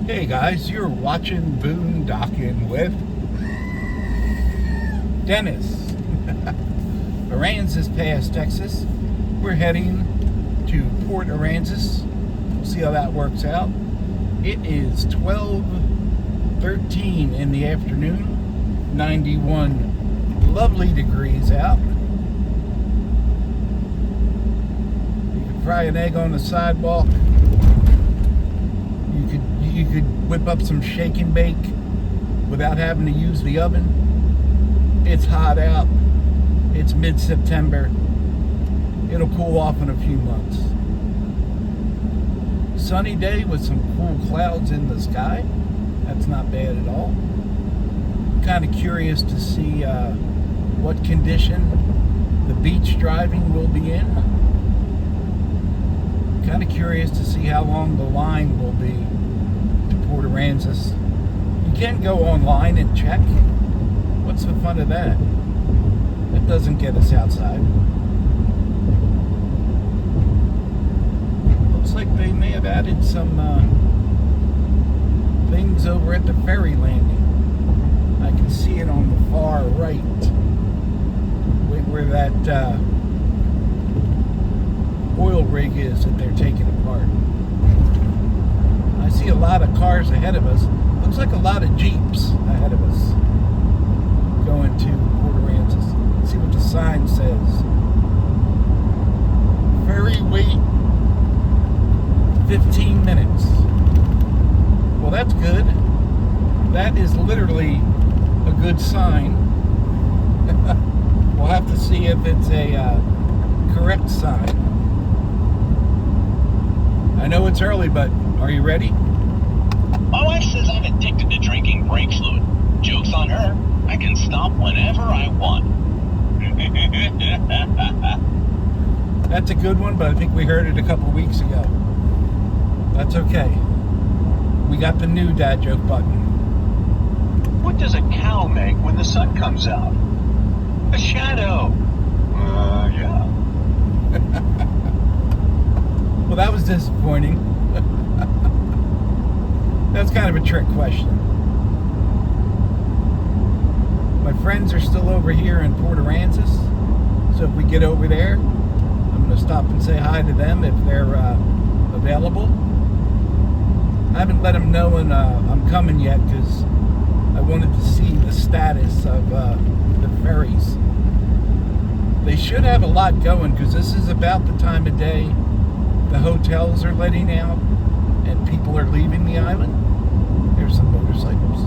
Hey guys, you're watching Boondocking with Dennis. Aransas past Texas. We're heading to Port Aransas. We'll see how that works out. It is 12:13 in the afternoon, 91 lovely degrees out. You can fry an egg on the sidewalk. You could whip up some shake and bake without having to use the oven. It's hot out. It's mid-September. It'll cool off in a few months. Sunny day with some cool clouds in the sky. That's not bad at all. Kind of curious to see what condition the beach driving will be in. Kind of curious to see how long the line will be to Port Aransas. You can go online and check. What's the fun of that? That doesn't get us outside. Looks like they may have added some things over at the ferry landing. I can see it on the far right, where that oil rig is that they're taking apart. I see a lot of cars ahead of us. Looks like a lot of Jeeps ahead of us going to Port Aransas. Let's see what the sign says. Ferry wait 15 minutes. Well, that's good. That is literally a good sign. We'll have to see if it's a correct sign. I know it's early, but are you ready? My wife says I'm addicted to drinking brake fluid. Joke's on her. I can stop whenever I want. That's a good one, but I think we heard it a couple weeks ago. That's okay. We got the new dad joke button. What does a cow make when the sun comes out? A shadow. Yeah. Well, that was disappointing. That's kind of a trick question. My friends are still over here in Port Aransas, so if we get over there, I'm going to stop and say hi to them if they're available. I haven't let them know I'm coming yet because I wanted to see the status of the ferries. They should have a lot going because this is about the time of day the hotels are letting out and people are leaving the island. There's some motorcycles.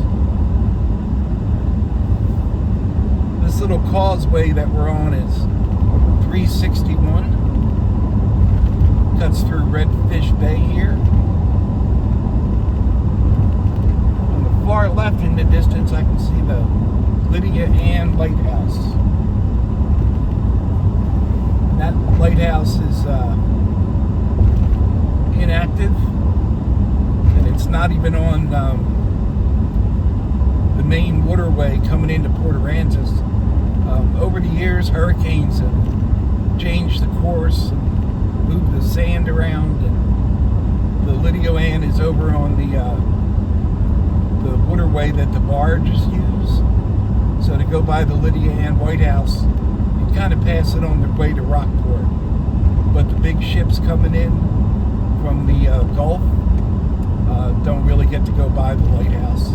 This little causeway that we're on is 361. Cuts through Redfish Bay here. On the far left in the distance, I can see the Lydia and Lighthouse. And that lighthouse is inactive, and it's not even on the main waterway coming into Port Aransas. Over the years, hurricanes have changed the course and moved the sand around, and the Lydia Ann is over on the waterway that the barges use. So to go by the Lydia Ann White House, you kind of pass it on their way to Rockport. But the big ships coming in from the Gulf don't really get to go by the lighthouse.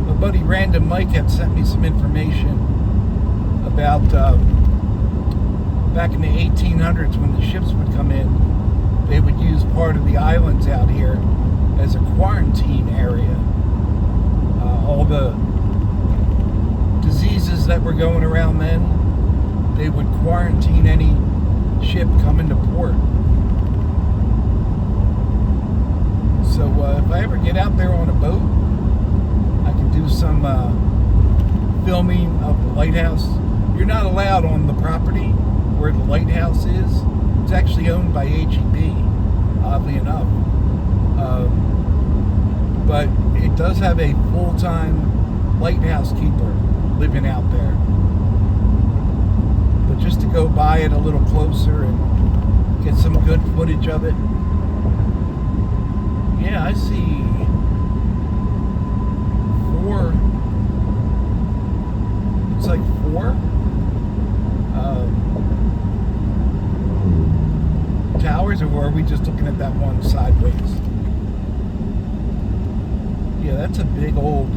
My buddy Random Mike had sent me some information about back in the 1800s when the ships would come in, they would use part of the islands out here as a quarantine area. All the diseases that were going around then, they would quarantine any ship coming to port. So if I ever get out there on a boat, I can do some filming of the lighthouse. You're not allowed on the property where the lighthouse is. It's actually owned by HEB, oddly enough. But it does have a full-time lighthouse keeper living out there. But just to go by it a little closer and get some good footage of it, Yeah, I see 4. It's like 4 towers, or are we just looking at that one sideways? Yeah, that's a big old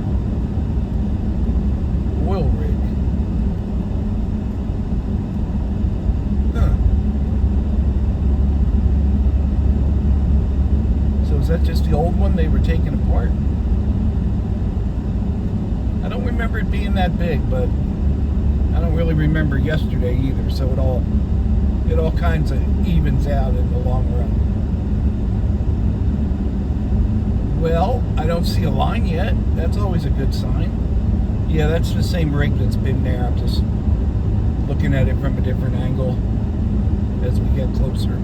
oil rig. Huh. So is that just the old one they were taking apart? I don't remember it being that big, but I don't really remember yesterday either, so it all kinds of evens out in the long run. Well, I don't see a line yet. That's always a good sign. Yeah, that's the same rig that's been there. I'm just looking at it from a different angle as we get closer.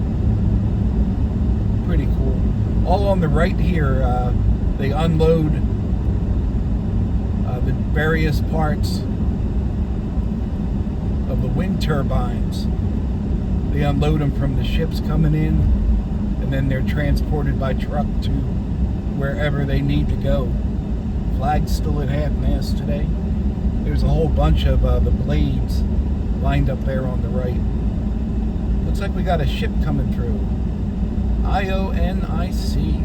Pretty cool. All on the right here, they unload the various parts of the wind turbines. They unload them from the ships coming in, and then they're transported by truck to wherever they need to go. Flag's still at half-mast today. There's a whole bunch of the blades lined up there on the right. Looks like we got a ship coming through. IONIC.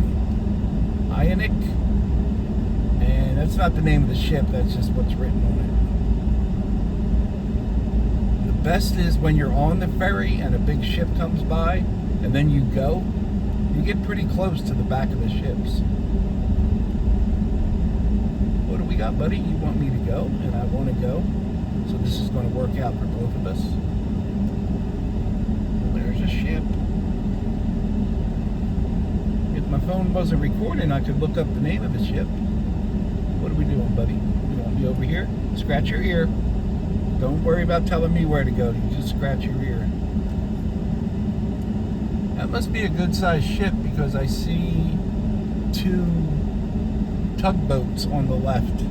Ionic. And that's not the name of the ship, that's just what's written on it. The best is when you're on the ferry and a big ship comes by, and then you go, you get pretty close to the back of the ships. What do we got, buddy? You want me to go, and I want to go. So this is going to work out for both of us. Well, there's a ship. If my phone wasn't recording, I could look up the name of the ship. What are we doing, buddy? You want me over here? Scratch your ear. Don't worry about telling me where to go. You just scratch your ear. That must be a good-sized ship because I see 2 tugboats on the left.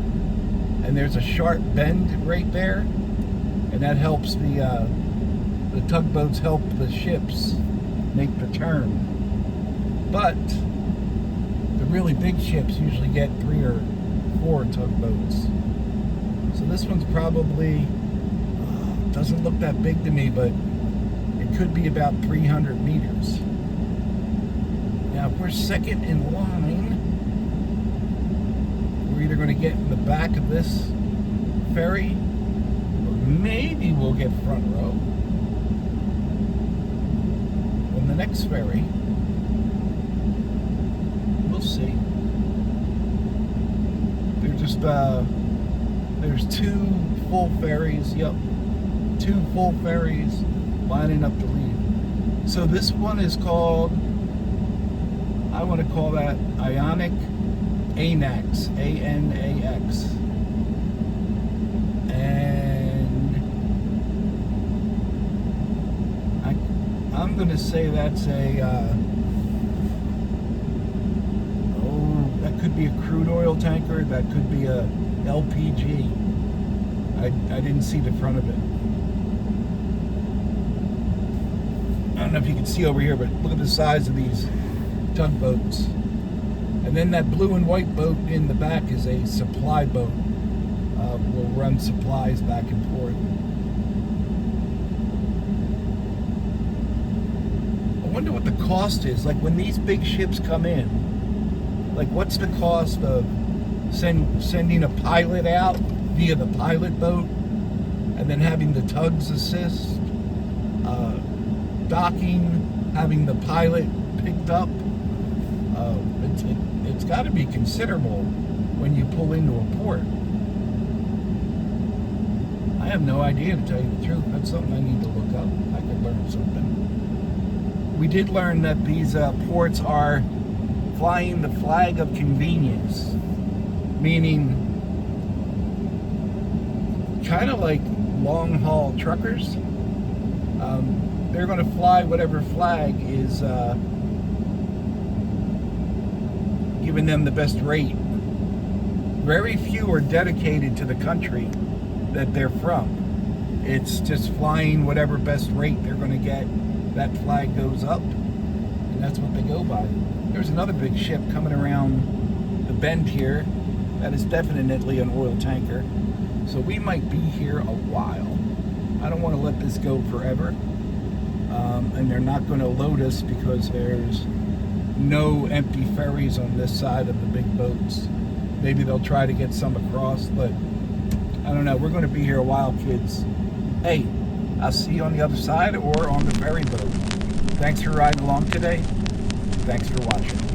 And there's a sharp bend right there. And that helps the tugboats help the ships make the turn. But the really big ships usually get 3 or 4 tugboats. So this one's probably, doesn't look that big to me, but it could be about 300 meters. Now, if we're second in line, we're either going to get in the back of this ferry, or maybe we'll get front row on the next ferry. We'll see. They're just, there's 2 full ferries, yep. 2 full ferries lining up to leave. So this one is called, I want to call that Ionic ANAX, A-N-A-X. And I'm going to say that's a, that could be a crude oil tanker, that could be a LPG. I didn't see the front of it. I don't know if you can see over here, but look at the size of these tugboats. And then that blue and white boat in the back is a supply boat. Will run supplies back and forth. I wonder what the cost is. Like when these big ships come in, like what's the cost of sending a pilot out via the pilot boat and then having the tugs assist, docking, having the pilot picked up? It's got to be considerable when you pull into a port. I have no idea, to tell you the truth. That's something I need to look up. I could learn something. We did learn that these ports are flying the flag of convenience, meaning kind of like long-haul truckers. They're going to fly whatever flag is giving them the best rate. Very few are dedicated to the country that they're from. It's just flying whatever best rate they're going to get. That flag goes up, and and that's what they go by. There's another big ship coming around the bend here. That is definitely an oil tanker. So we might be here a while. I don't want to let this go forever. And they're not going to load us because there's no empty ferries on this side of the big boats. Maybe they'll try to get some across, but I don't know. We're going to be here a while, kids. Hey, I'll see you on the other side or on the ferry boat. Thanks for riding along today. Thanks for watching.